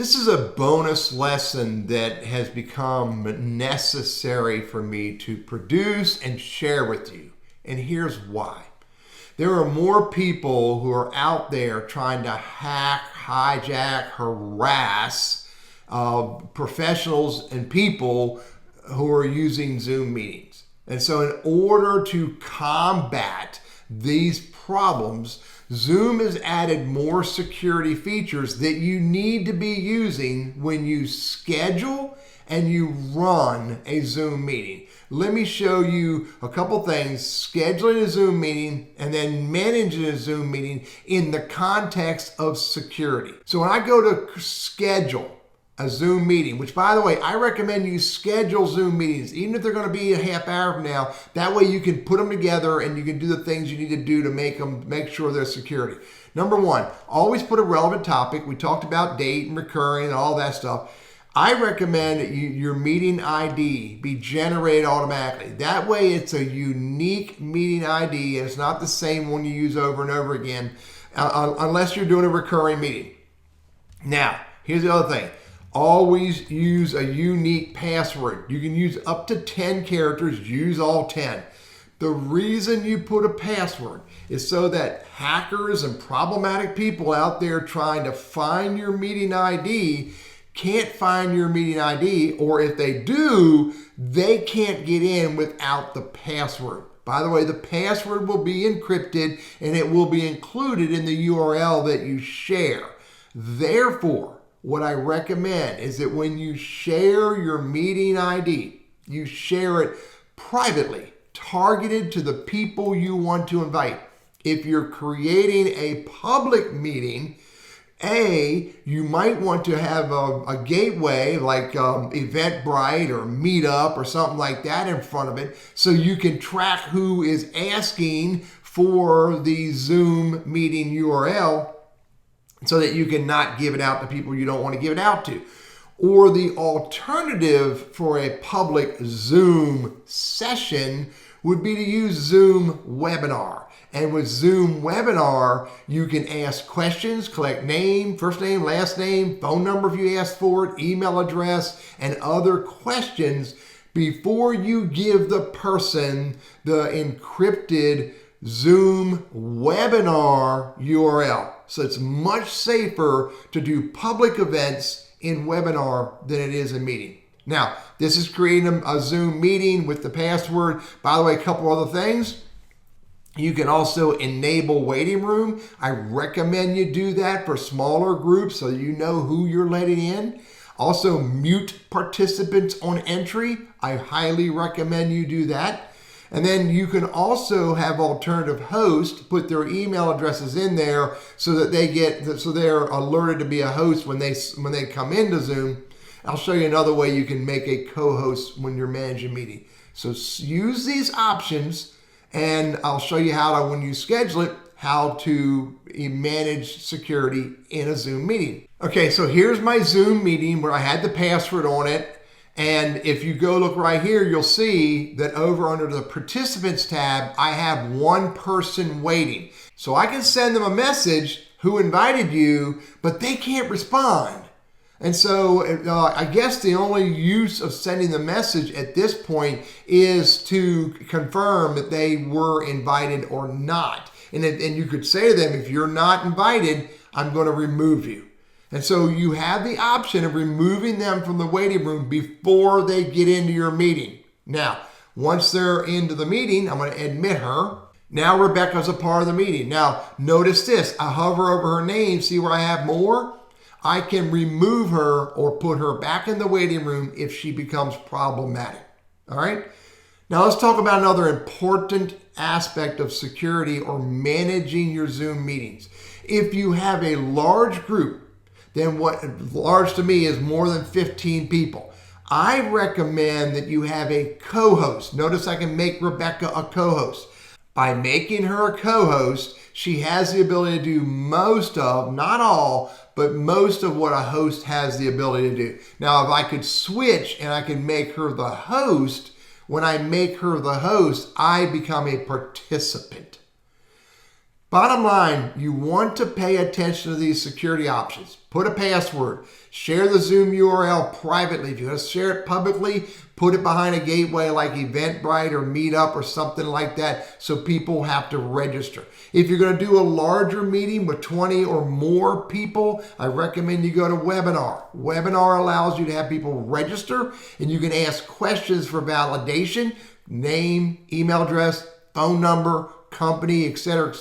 This is a bonus lesson that has become necessary for me to produce and share with you. And here's why. There are more people who are out there trying to hack, hijack, harass professionals and people who are using Zoom meetings. And so in order to combat these problems, Zoom has added more security features that you need to be using when you schedule and you run a Zoom meeting. Let me show you a couple things, scheduling a Zoom meeting and then managing a Zoom meeting in the context of security. So when I go to schedule a Zoom meeting, which by the way, I recommend you schedule Zoom meetings, even if they're going to be a half hour from now. That way you can put them together and you can do the things you need to do to make sure they're security. Number one, always put a relevant topic. We talked about date and recurring and all that stuff. I recommend that your meeting ID be generated automatically. That way it's a unique meeting ID and it's not the same one you use over and over again, unless you're doing a recurring meeting. Now, here's the other thing. Always use a unique password. You can use up to 10 characters, use all 10. The reason you put a password is so that hackers and problematic people out there trying to find your meeting ID can't find your meeting ID, or if they do, they can't get in without the password. By the way, the password will be encrypted and it will be included in the URL that you share. Therefore, what I recommend is that when you share your meeting ID, you share it privately, targeted to the people you want to invite. If you're creating a public meeting, you might want to have a gateway like Eventbrite or Meetup or something like that in front of it so you can track who is asking for the Zoom meeting URL, so that you can not give it out to people you don't want to give it out to. Or the alternative for a public Zoom session would be to use Zoom Webinar. And with Zoom Webinar, you can ask questions, collect name, first name, last name, phone number if you ask for it, email address, and other questions before you give the person the encrypted Zoom Webinar URL. So it's much safer to do public events in webinar than it is a meeting. Now, this is creating a Zoom meeting with the password. By the way, a couple other things. You can also enable waiting room. I recommend you do that for smaller groups so you know who you're letting in. Also, mute participants on entry. I highly recommend you do that. And then you can also have alternative hosts put their email addresses in there so that they're alerted to be a host when they come into Zoom. I'll show you another way you can make a co-host when you're managing a meeting. So use these options, and I'll show you when you schedule it, how to manage security in a Zoom meeting. Okay, so here's my Zoom meeting where I had the password on it. And if you go look right here, you'll see that over under the participants tab, I have one person waiting. So I can send them a message, who invited you, but they can't respond. And so I guess the only use of sending the message at this point is to confirm that they were invited or not. And you could say to them, if you're not invited, I'm going to remove you. And so you have the option of removing them from the waiting room before they get into your meeting. Now, once they're into the meeting, I'm going to admit her. Now Rebecca's a part of the meeting. Now, notice this. I hover over her name. See where I have more? I can remove her or put her back in the waiting room if she becomes problematic. All right? Now, let's talk about another important aspect of security or managing your Zoom meetings. If you have a large group, then what large to me is more than 15 people. I recommend that you have a co-host. Notice I can make Rebecca a co-host. By making her a co-host, she has the ability to do most of, not all, but most of what a host has the ability to do. Now, if I could switch and I could make her the host, when I make her the host, I become a participant. Bottom line, you want to pay attention to these security options. Put a password. Share the Zoom URL privately. If you're going to share it publicly, put it behind a gateway like Eventbrite or Meetup or something like that so people have to register. If you're going to do a larger meeting with 20 or more people, I recommend you go to Webinar. Webinar allows you to have people register and you can ask questions for validation, name, email address, phone number, company, etc.,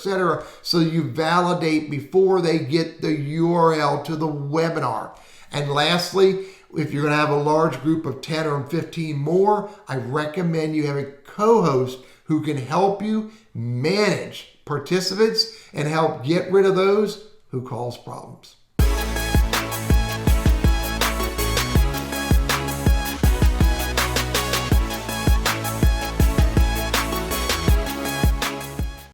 so you validate before they get the URL to the webinar. And lastly, if you're going to have a large group of 10 or 15 more, I recommend you have a co-host who can help you manage participants and help get rid of those who cause problems.